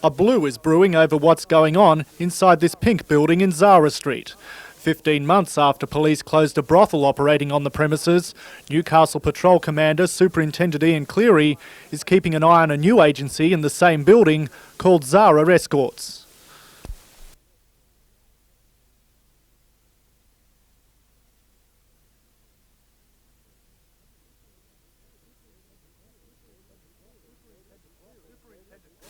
A blue is brewing over what's going on inside this pink building in Zara Street. 15 months after police closed a brothel operating on the premises, Newcastle Patrol Commander Superintendent Ian Cleary is keeping an eye on a new agency in the same building called Zara Escorts.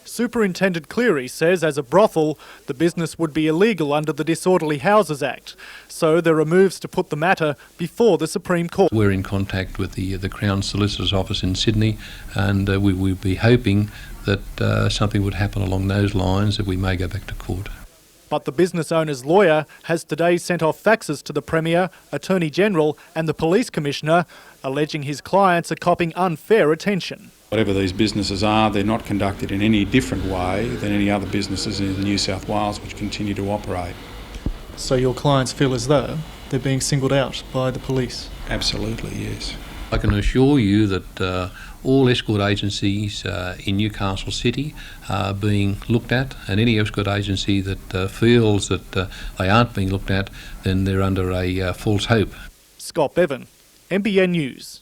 Superintendent Cleary says as a brothel, the business would be illegal under the Disorderly Houses Act. So there are moves to put the matter before the Supreme Court. We're in contact with the Crown Solicitor's Office in Sydney, and we'd be hoping that something would happen along those lines, that we may go back to court. But the business owner's lawyer has today sent off faxes to the Premier, Attorney General and the Police Commissioner, alleging his clients are copping unfair attention. Whatever these businesses are, they're not conducted in any different way than any other businesses in New South Wales which continue to operate. So your clients feel as though they're being singled out by the police? Absolutely, yes. I can assure you that all escort agencies in Newcastle City are being looked at, and any escort agency that feels that they aren't being looked at, then they're under a false hope. Scott Bevan, NBN News.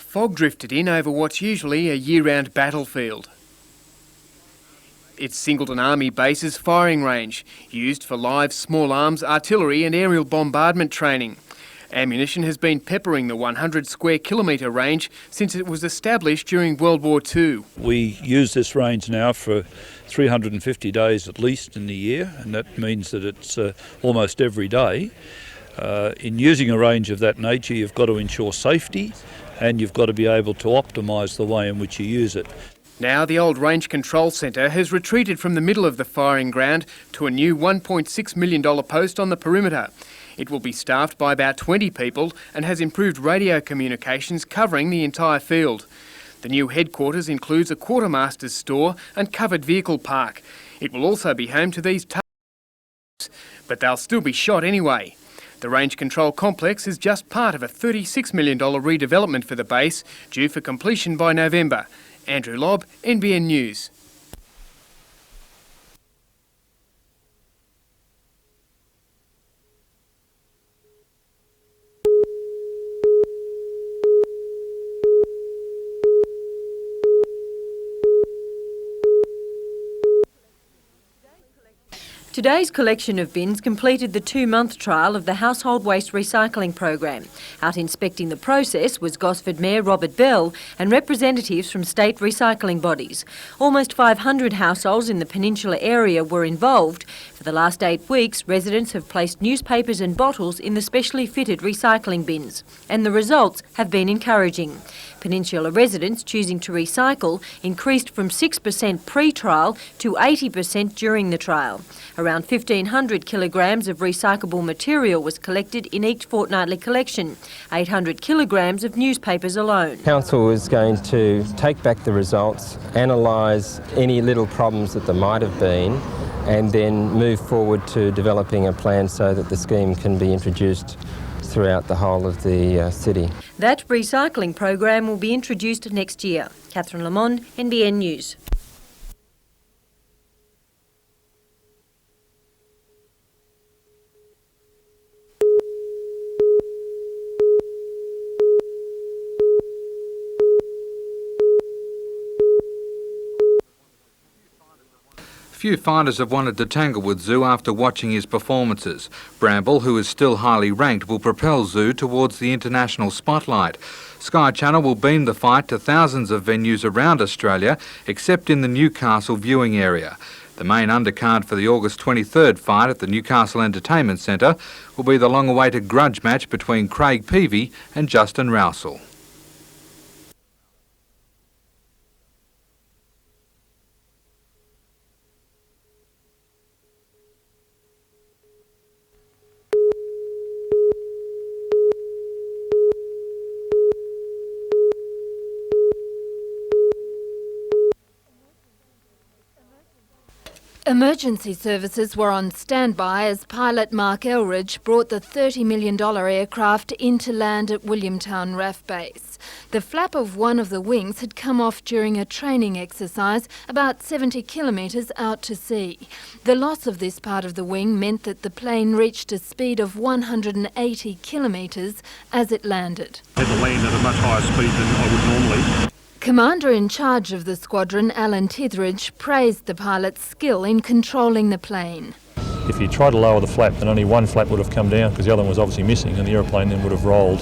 Fog drifted in over what's usually a year-round battlefield. It's Singleton Army Base's firing range, used for live small arms, artillery and aerial bombardment training. Ammunition has been peppering the 100 square kilometre range since it was established during World War II. We use this range now for 350 days at least in the year, and that means that it's almost every day. In using a range of that nature, you've got to ensure safety, and you've got to be able to optimise the way in which you use it. Now the old Range Control Centre has retreated from the middle of the firing ground to a new $1.6 million post on the perimeter. It will be staffed by about 20 people and has improved radio communications covering the entire field. The new headquarters includes a quartermaster's store and covered vehicle park. It will also be home to these targets, but they'll still be shot anyway. The Range Control Complex is just part of a $36 million redevelopment for the base, due for completion by November. Andrew Lobb, NBN News. Today's collection of bins completed the 2-month trial of the household waste recycling program. Out inspecting the process was Gosford Mayor Robert Bell and representatives from state recycling bodies. Almost 500 households in the peninsula area were involved. For the last 8 weeks, residents have placed newspapers and bottles in the specially fitted recycling bins, and the results have been encouraging. Peninsula residents choosing to recycle increased from 6% pre-trial to 80% during the trial. Around 1,500 kilograms of recyclable material was collected in each fortnightly collection, 800 kilograms of newspapers alone. Council is going to take back the results, analyse any little problems that there might have been, and then move forward to developing a plan so that the scheme can be introduced throughout the whole of the city. That recycling program will be introduced next year. Catherine Lamond, NBN News. Few fighters have wanted to Tanglewood Zoo after watching his performances. Bramble, who is still highly ranked, will propel Zoo towards the international spotlight. Sky Channel will beam the fight to thousands of venues around Australia, except in the Newcastle viewing area. The main undercard for the August 23rd fight at the Newcastle Entertainment Centre will be the long-awaited grudge match between Craig Peavy and Justin Rousell. Emergency services were on standby as pilot Mark Elridge brought the $30 million aircraft into land at Williamtown RAF Base. The flap of one of the wings had come off during a training exercise about 70 kilometres out to sea. The loss of this part of the wing meant that the plane reached a speed of 180 kilometres as it landed. Had to land at a much higher speed than I would normally. Commander in charge of the squadron, Alan Tithridge, praised the pilot's skill in controlling the plane. If you try to lower the flap, then only one flap would have come down because the other one was obviously missing, and the aeroplane then would have rolled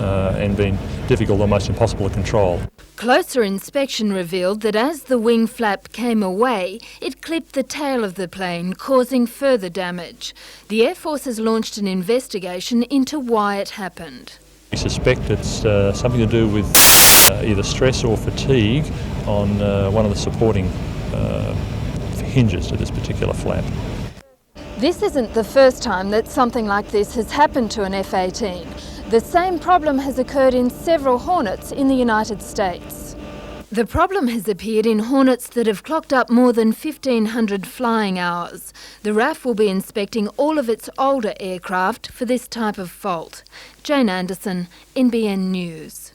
and been difficult, almost impossible to control. Closer inspection revealed that as the wing flap came away, it clipped the tail of the plane, causing further damage. The Air Force has launched an investigation into why it happened. We suspect it's something to do with either stress or fatigue on one of the supporting hinges to this particular flap. This isn't the first time that something like this has happened to an F-18. The same problem has occurred in several Hornets in the United States. The problem has appeared in Hornets that have clocked up more than 1,500 flying hours. The RAF will be inspecting all of its older aircraft for this type of fault. Jane Anderson, NBN News.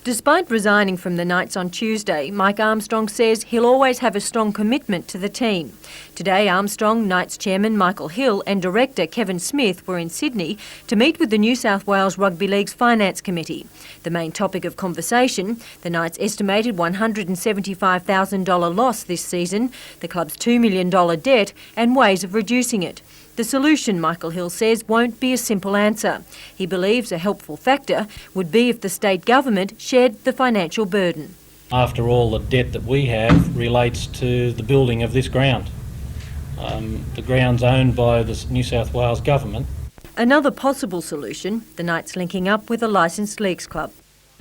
Despite resigning from the Knights on Tuesday, Mike Armstrong says he'll always have a strong commitment to the team. Today, Armstrong, Knights chairman Michael Hill and director Kevin Smith were in Sydney to meet with the New South Wales Rugby League's Finance Committee. The main topic of conversation, the Knights' estimated $175,000 loss this season, the club's $2 million debt and ways of reducing it. The solution, Michael Hill says, won't be a simple answer. He believes a helpful factor would be if the state government shared the financial burden. After all, the debt that we have relates to the building of this ground. The ground's owned by the New South Wales government. Another possible solution, the Knights linking up with a licensed leagues club.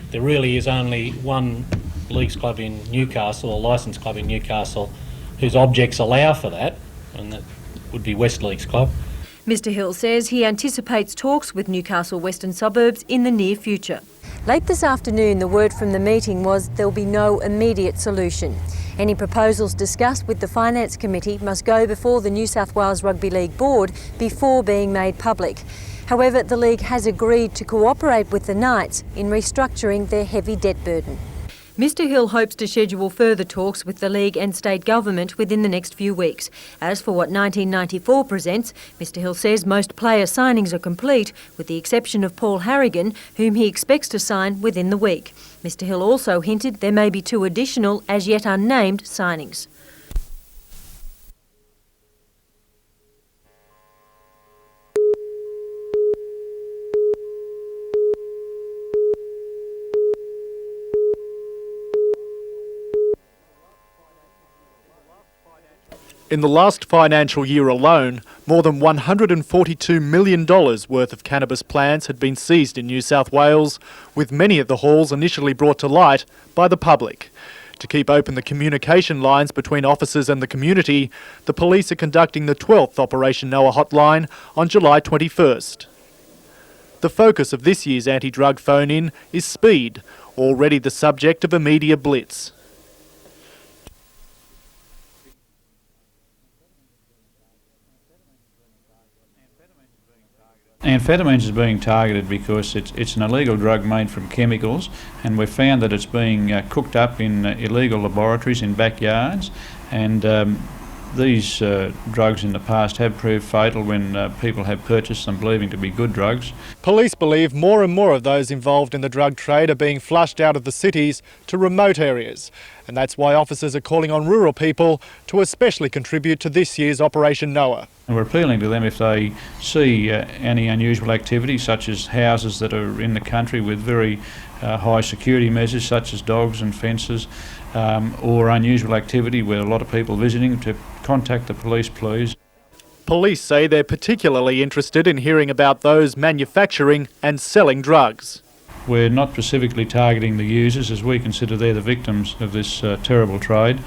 There really is only one leagues club in Newcastle, or licensed club in Newcastle, whose objects allow for that, and that would be West Leagues Club. Mr Hill says he anticipates talks with Newcastle Western Suburbs in the near future. Late this afternoon, the word from the meeting was there'll be no immediate solution. Any proposals discussed with the Finance Committee must go before the New South Wales Rugby League Board before being made public. However, the league has agreed to cooperate with the Knights in restructuring their heavy debt burden. Mr Hill hopes to schedule further talks with the league and state government within the next few weeks. As for what 1994 presents, Mr Hill says most player signings are complete, with the exception of Paul Harrigan, whom he expects to sign within the week. Mr Hill also hinted there may be 2 additional, as yet unnamed, signings. In the last financial year alone, more than $142 million worth of cannabis plants had been seized in New South Wales, with many of the hauls initially brought to light by the public. To keep open the communication lines between officers and the community, the police are conducting the 12th Operation Noah hotline on July 21st. The focus of this year's anti-drug phone-in is speed, already the subject of a media blitz. Amphetamines is being targeted because it's an illegal drug made from chemicals, and we've found that it's being cooked up in illegal laboratories in backyards, and these drugs in the past have proved fatal when people have purchased them believing to be good drugs. Police believe more and more of those involved in the drug trade are being flushed out of the cities to remote areas, and that's why officers are calling on rural people to especially contribute to this year's Operation Noah. And we're appealing to them if they see any unusual activity, such as houses that are in the country with very high security measures, such as dogs and fences, or unusual activity where a lot of people visiting, to contact the police, please. Police say they're particularly interested in hearing about those manufacturing and selling drugs. We're not specifically targeting the users, as we consider they're the victims of this terrible trade.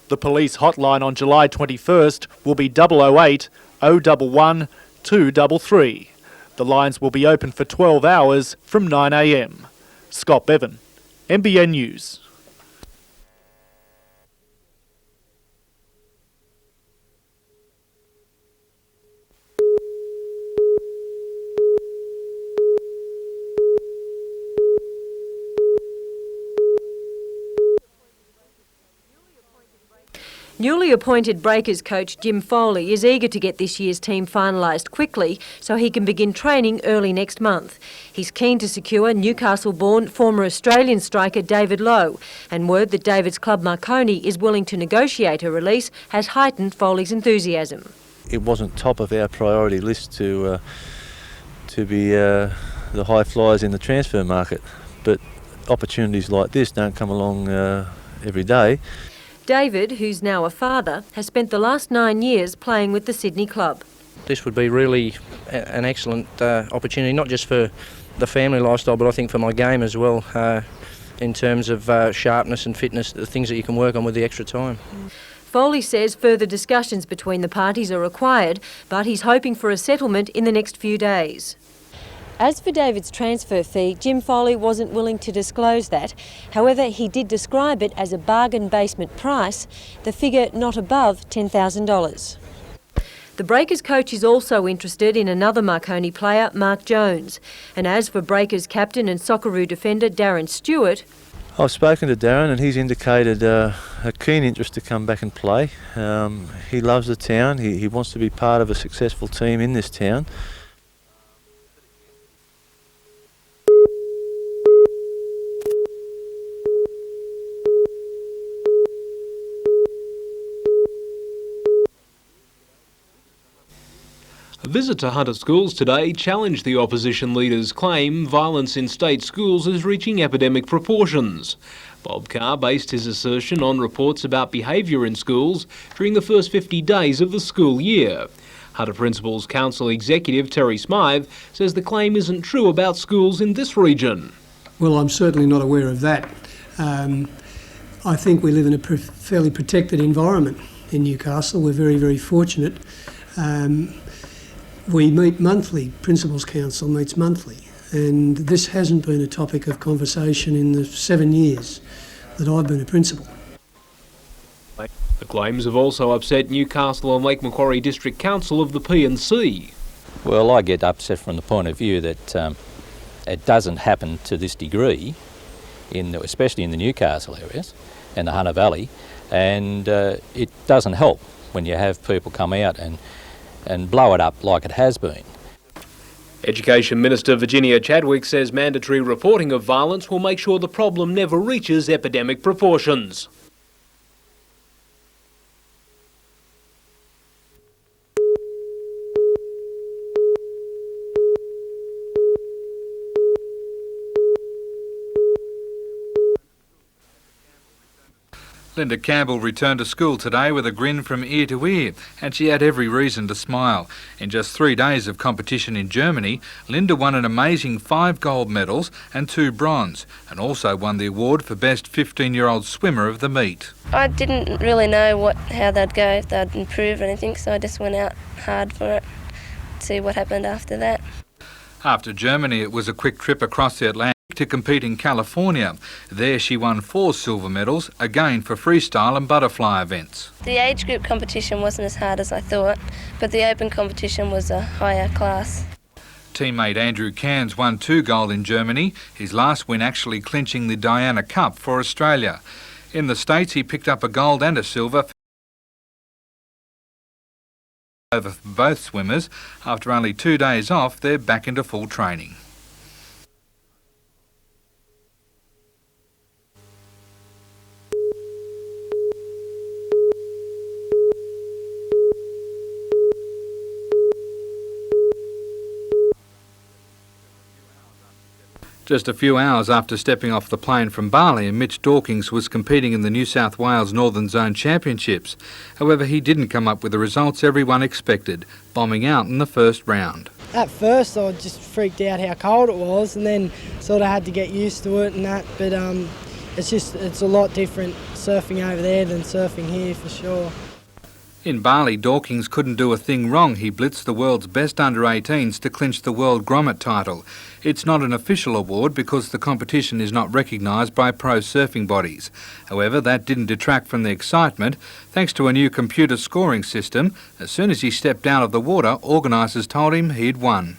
The police hotline on July 21st will be 008 011 233. The lines will be open for 12 hours from 9 a.m. Scott Bevan, NBN News. Newly appointed Breakers coach Jim Foley is eager to get this year's team finalised quickly so he can begin training early next month. He's keen to secure Newcastle-born former Australian striker David Lowe, and word that David's club Marconi is willing to negotiate a release has heightened Foley's enthusiasm. It wasn't top of our priority list to be the high flyers in the transfer market, but opportunities like this don't come along every day. David, who's now a father, has spent the last 9 years playing with the Sydney club. This would be really an excellent opportunity, not just for the family lifestyle, but I think for my game as well, in terms of sharpness and fitness, the things that you can work on with the extra time. Foley says further discussions between the parties are required, but he's hoping for a settlement in the next few days. As for David's transfer fee, Jim Foley wasn't willing to disclose that. However, he did describe it as a bargain basement price, the figure not above $10,000. The Breakers coach is also interested in another Marconi player, Mark Jones. And as for Breakers captain and Socceroo defender Darren Stewart... I've spoken to Darren and he's indicated a keen interest to come back and play. He loves the town, he wants to be part of a successful team in this town. visit to Hunter schools today challenged the opposition leader's claim violence in state schools is reaching epidemic proportions. Bob Carr based his assertion on reports about behaviour in schools during the first 50 days of the school year. Hunter Principals Council Executive Terry Smythe says the claim isn't true about schools in this region. Well, I'm certainly not aware of that. I think we live in a fairly protected environment in Newcastle. We're very, very fortunate. We meet monthly, Principals Council meets monthly, and this hasn't been a topic of conversation in the 7 years that I've been a principal. The claims have also upset Newcastle and Lake Macquarie District Council of the P&C. Well, I get upset from the point of view that it doesn't happen to this degree, especially in the Newcastle areas and the Hunter Valley, and it doesn't help when you have people come out and blow it up like it has been. Education Minister Virginia Chadwick says mandatory reporting of violence will make sure the problem never reaches epidemic proportions. Linda Campbell returned to school today with a grin from ear to ear, and she had every reason to smile. In just 3 days of competition in Germany, Linda won an amazing 5 gold medals and 2 bronze, and also won the award for Best 15-year-old Swimmer of the meet. I didn't really know how they'd go, if they'd improve or anything, so I just went out hard for it, see what happened after that. After Germany, it was a quick trip across the Atlantic to compete in California. There she won 4 silver medals, again for freestyle and butterfly events. The age group competition wasn't as hard as I thought, but the open competition was a higher class. Teammate Andrew Cairns won 2 gold in Germany, his last win actually clinching the Diana Cup for Australia. In the States, he picked up a gold and a silver over for both swimmers. After only 2 days off, they're back into full training. Just a few hours after stepping off the plane from Bali, Mitch Dawkins was competing in the New South Wales Northern Zone Championships. However, he didn't come up with the results everyone expected, bombing out in the first round. At first I just freaked out how cold it was, and then sort of had to get used to it and that, but it's a lot different surfing over there than surfing here for sure. In Bali, Dawkins couldn't do a thing wrong. He blitzed the world's best under-18s to clinch the World Grommet title. It's not an official award because the competition is not recognised by pro surfing bodies. However, that didn't detract from the excitement. Thanks to a new computer scoring system, as soon as he stepped out of the water, organisers told him he'd won.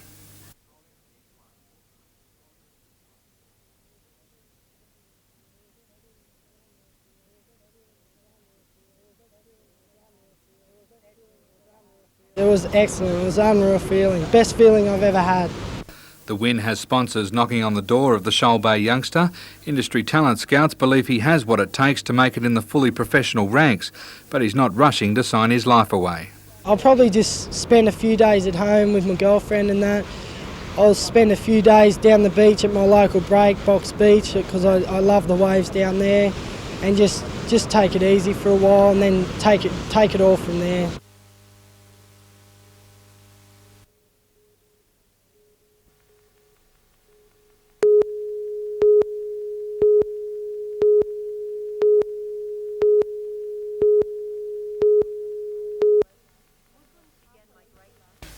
It was excellent, it was an unreal feeling, best feeling I've ever had. The win has sponsors knocking on the door of the Shoal Bay youngster. Industry talent scouts believe he has what it takes to make it in the fully professional ranks, but he's not rushing to sign his life away. I'll probably just spend a few days at home with my girlfriend and that. I'll spend a few days down the beach at my local break, Box Beach, because I love the waves down there, and just take it easy for a while and then take it all from there.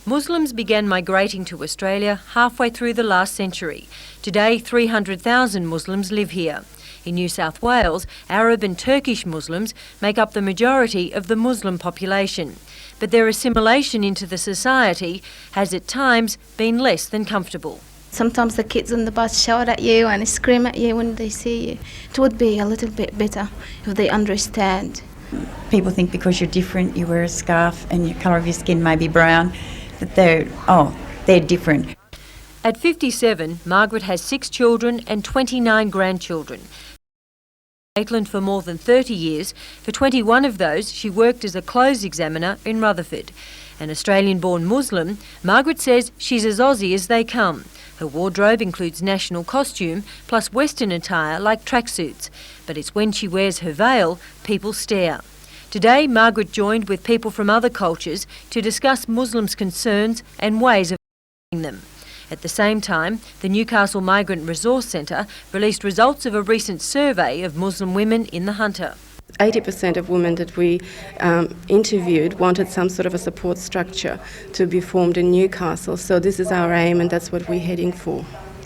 Muslims began migrating to Australia halfway through the last century. Today, 300,000 Muslims live here. In New South Wales, Arab and Turkish Muslims make up the majority of the Muslim population. But their assimilation into the society has at times been less than comfortable. Sometimes the kids on the bus shout at you and scream at you when they see you. It would be a little bit better if they understand. People think because you're different, you wear a scarf and your colour of your skin may be brown, that they're different. At 57, Margaret has 6 children and 29 grandchildren. Maitland for more than 30 years. For 21 of those, she worked as a clothes examiner in Rutherford. An Australian-born Muslim, Margaret says she's as Aussie as they come. Her wardrobe includes national costume plus Western attire like tracksuits, but it's when she wears her veil people stare. Today, Margaret joined with people from other cultures to discuss Muslims' concerns and ways of them. At the same time, the Newcastle Migrant Resource Centre released results of a recent survey of Muslim women in the Hunter. 80% of women that we interviewed wanted some sort of a support structure to be formed in Newcastle. So this is our aim, and that's what we're heading for.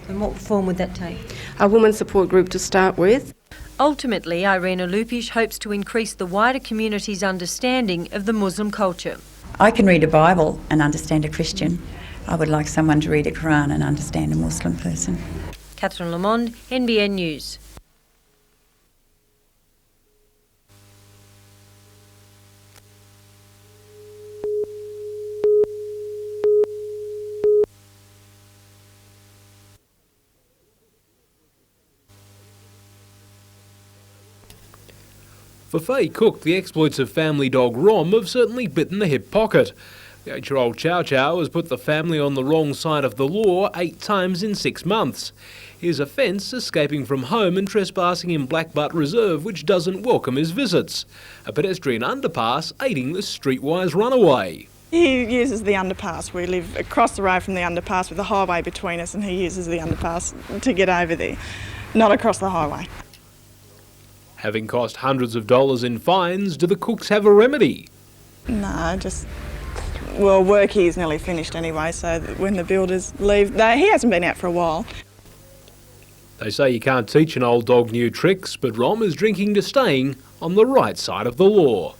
And what form would that take? A women's support group to start with. Ultimately, Irina Lupic hopes to increase the wider community's understanding of the Muslim culture. I can read a Bible and understand a Christian. I would like someone to read a Quran and understand a Muslim person. Catherine Lamond, NBN News. For Faye Cook, the exploits of family dog Rom have certainly bitten the hip pocket. The 8-year-old Chow Chow has put the family on the wrong side of the law 8 times in 6 months. His offence, escaping from home and trespassing in Blackbutt Reserve, which doesn't welcome his visits. A pedestrian underpass aiding the streetwise runaway. He uses the underpass. We live across the road from the underpass with the highway between us, and he uses the underpass to get over there, not across the highway. Having cost hundreds of dollars in fines, do the Cooks have a remedy? No, well, work here is nearly finished anyway, so that when the builders leave, he hasn't been out for a while. They say you can't teach an old dog new tricks, but Rom is drinking to staying on the right side of the law.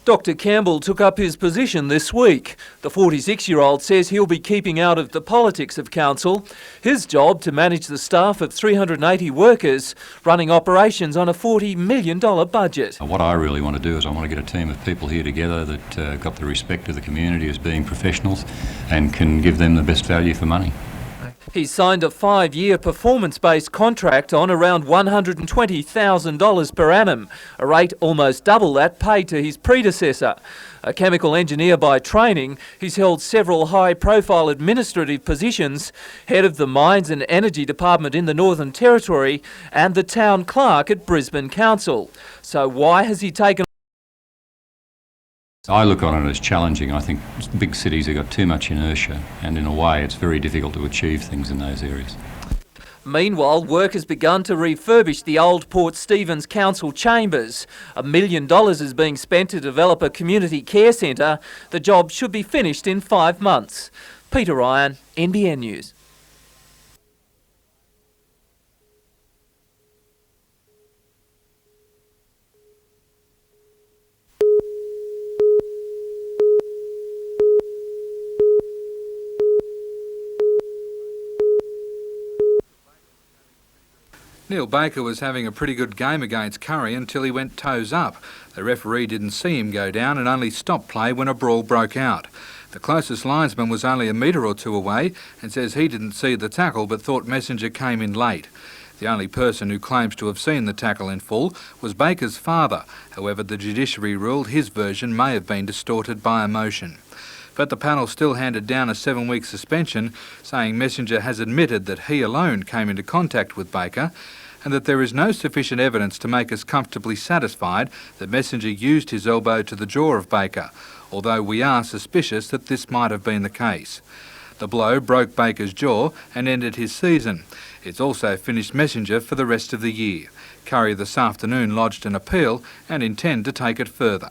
Dr Campbell took up his position this week. The 46-year-old says he'll be keeping out of the politics of council. His job to manage the staff of 380 workers, running operations on a $40 million budget. What I really want to do is I want to get a team of people here together that got the respect of the community as being professionals and can give them the best value for money. He signed a 5-year performance-based contract on around $120,000 per annum, a rate almost double that paid to his predecessor. A chemical engineer by training, he's held several high-profile administrative positions, head of the Mines and Energy Department in the Northern Territory and the town clerk at Brisbane Council. So why has he taken... I look on it as challenging. I think big cities have got too much inertia, and in a way it's very difficult to achieve things in those areas. Meanwhile, work has begun to refurbish the old Port Stephens Council chambers. $1 million is being spent to develop a community care centre. The job should be finished in 5 months. Peter Ryan, NBN News. Neil Baker was having a pretty good game against Curry until he went toes up. The referee didn't see him go down and only stopped play when a brawl broke out. The closest linesman was only a metre or two away and says he didn't see the tackle but thought Messenger came in late. The only person who claims to have seen the tackle in full was Baker's father. However, the judiciary ruled his version may have been distorted by emotion. But the panel still handed down a 7-week suspension, saying Messenger has admitted that he alone came into contact with Baker and that there is no sufficient evidence to make us comfortably satisfied that Messenger used his elbow to the jaw of Baker, although we are suspicious that this might have been the case. The blow broke Baker's jaw and ended his season. It's also finished Messenger for the rest of the year. Curry this afternoon lodged an appeal and intend to take it further.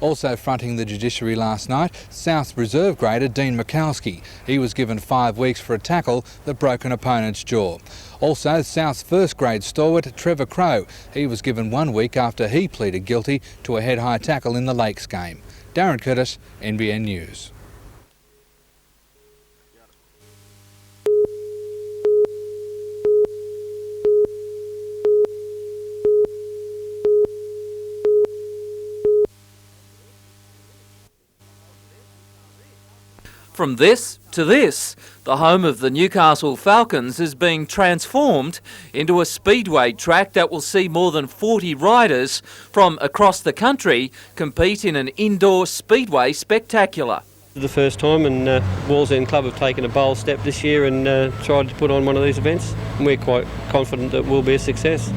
Also fronting the judiciary last night, South's reserve grader Dean Mikowski. He was given 5 weeks for a tackle that broke an opponent's jaw. Also, South's first grade stalwart Trevor Crowe. He was given 1 week after he pleaded guilty to a head-high tackle in the Lakes game. Darren Curtis, NBN News. From this to this, the home of the Newcastle Falcons is being transformed into a speedway track that will see more than 40 riders from across the country compete in an indoor speedway spectacular. The first time, and Wallsend End Club have taken a bold step this year and tried to put on one of these events, and we're quite confident that it will be a success.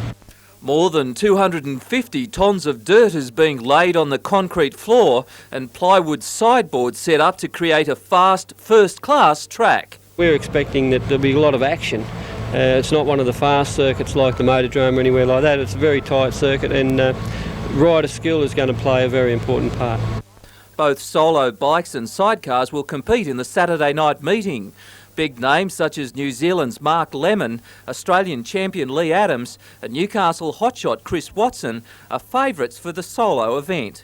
More than 250 tonnes of dirt is being laid on the concrete floor and plywood sideboards set up to create a fast, first-class track. We're expecting that there'll be a lot of action. It's not one of the fast circuits like the Motordrome or anywhere like that. It's a very tight circuit, and rider skill is going to play a very important part. Both solo bikes and sidecars will compete in the Saturday night meeting. Big names such as New Zealand's Mark Lemon, Australian champion Lee Adams and Newcastle hotshot Chris Watson are favourites for the solo event.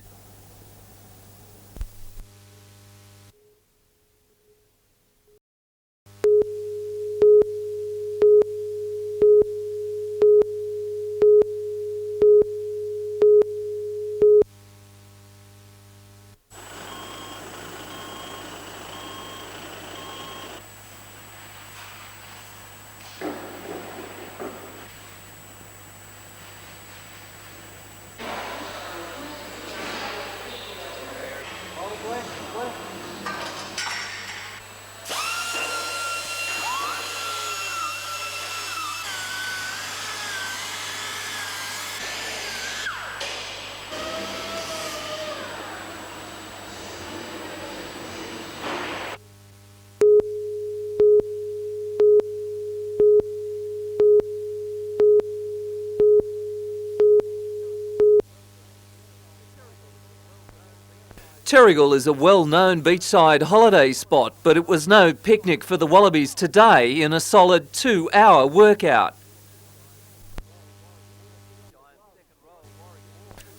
Terrigal is a well-known beachside holiday spot, but it was no picnic for the Wallabies today in a solid 2-hour workout.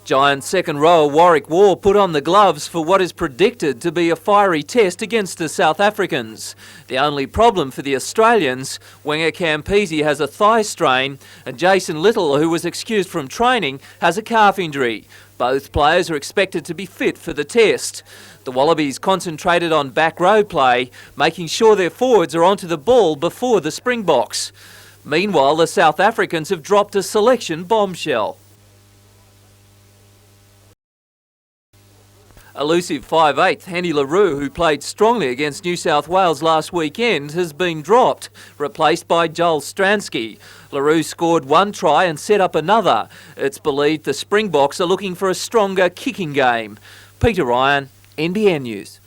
Giant second rower Warwick War put on the gloves for what is predicted to be a fiery test against the South Africans. The only problem for the Australians, winger Campese has a thigh strain and Jason Little, who was excused from training, has a calf injury. Both players are expected to be fit for the test. The Wallabies concentrated on back row play, making sure their forwards are onto the ball before the Springboks. Meanwhile, the South Africans have dropped a selection bombshell. Elusive 5'8" Henny LaRue, who played strongly against New South Wales last weekend, has been dropped, replaced by Joel Stransky. LaRue scored one try and set up another. It's believed the Springboks are looking for a stronger kicking game. Peter Ryan, NBN News.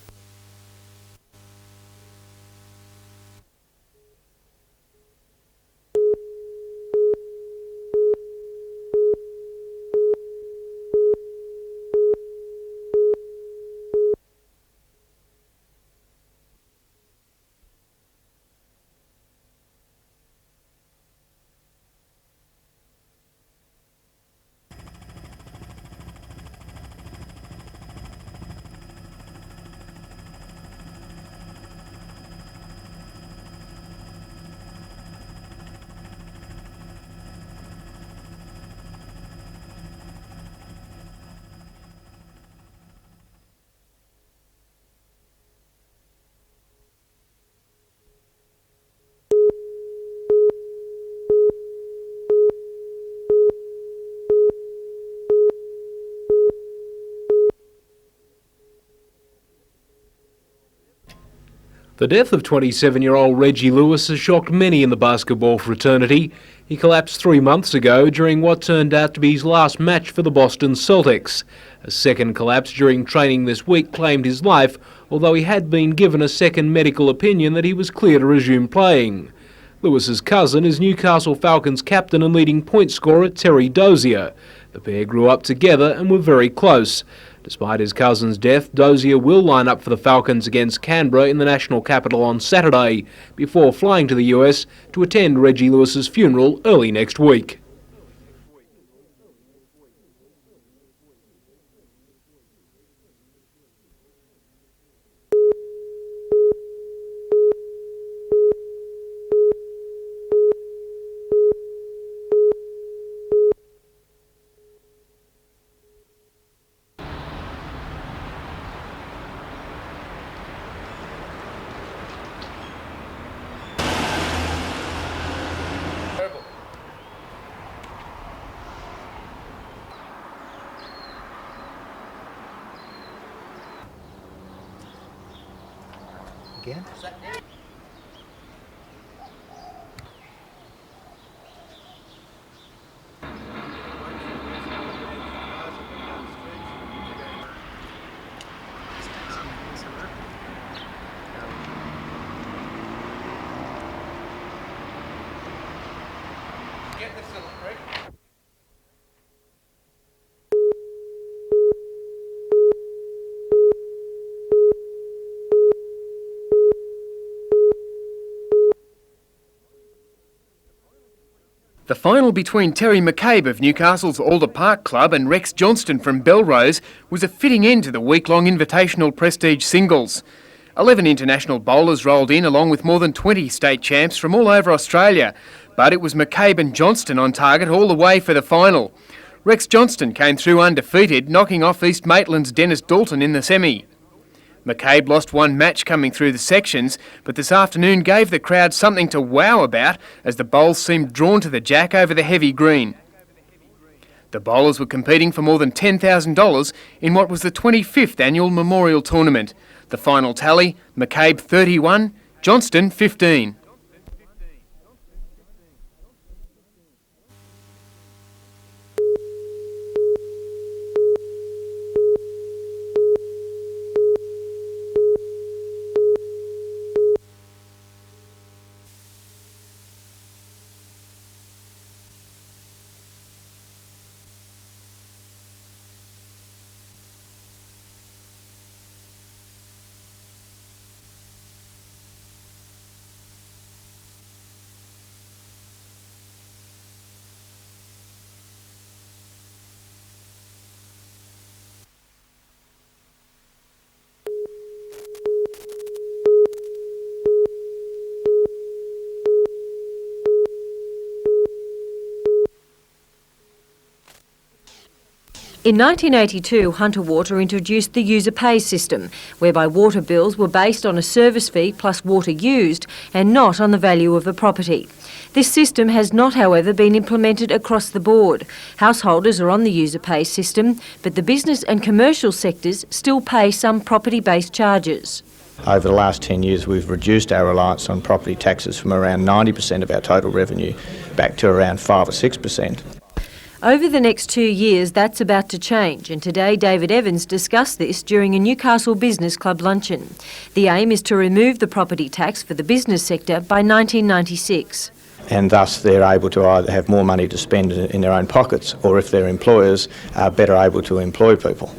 The death of 27-year-old Reggie Lewis has shocked many in the basketball fraternity. He collapsed 3 months ago during what turned out to be his last match for the Boston Celtics. A second collapse during training this week claimed his life, although he had been given a second medical opinion that he was clear to resume playing. Lewis's cousin is Newcastle Falcons captain and leading point scorer Terry Dozier. The pair grew up together and were very close. Despite his cousin's death, Dozier will line up for the Falcons against Canberra in the national capital on Saturday, before flying to the US to attend Reggie Lewis's funeral early next week. again. The final between Terry McCabe of Newcastle's Alder Park Club and Rex Johnston from Belrose was a fitting end to the week-long Invitational Prestige Singles. 11 international bowlers rolled in along with more than 20 state champs from all over Australia, but it was McCabe and Johnston on target all the way for the final. Rex Johnston came through undefeated, knocking off East Maitland's Dennis Dalton in the semi. McCabe lost one match coming through the sections, but this afternoon gave the crowd something to wow about as the bowls seemed drawn to the jack over the heavy green. The bowlers were competing for more than $10,000 in what was the 25th annual Memorial Tournament. The final tally, McCabe 31, Johnston 15. In 1982, Hunter Water introduced the user pay system, whereby water bills were based on a service fee plus water used and not on the value of a property. This system has not, however, been implemented across the board. Householders are on the user pay system, but the business and commercial sectors still pay some property-based charges. Over the last 10 years, we've reduced our reliance on property taxes from around 90% of our total revenue back to around 5 or 6%. Over the next 2 years, that's about to change, and today David Evans discussed this during a Newcastle Business Club luncheon. The aim is to remove the property tax for the business sector by 1996. And thus they're able to either have more money to spend in their own pockets, or if their employers are better able to employ people.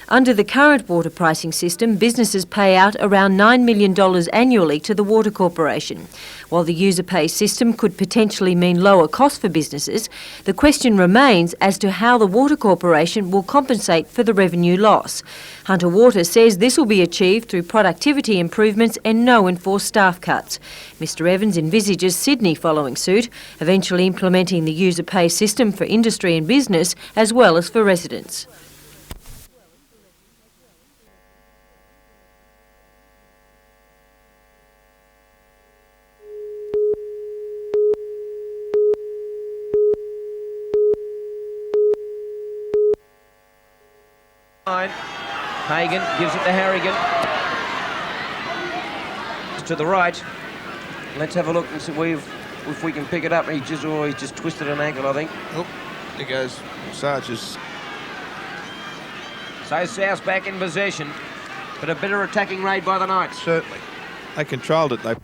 Under the current water pricing system, businesses pay out around $9 million annually to the Water Corporation. While the user pay system could potentially mean lower costs for businesses, the question remains as to how the Water Corporation will compensate for the revenue loss. Hunter Water says this will be achieved through productivity improvements and no enforced staff cuts. Mr Evans envisages Sydney following suit, eventually implementing the user pay system for industry and business as well as for residents. Hagan gives it to Harrigan. To the right. Let's have a look and see if we can pick it up. He's just twisted an ankle, I think. Oh, there goes Sarge's. So South back in possession, but a better attacking raid by the Knights. Certainly. They controlled it. They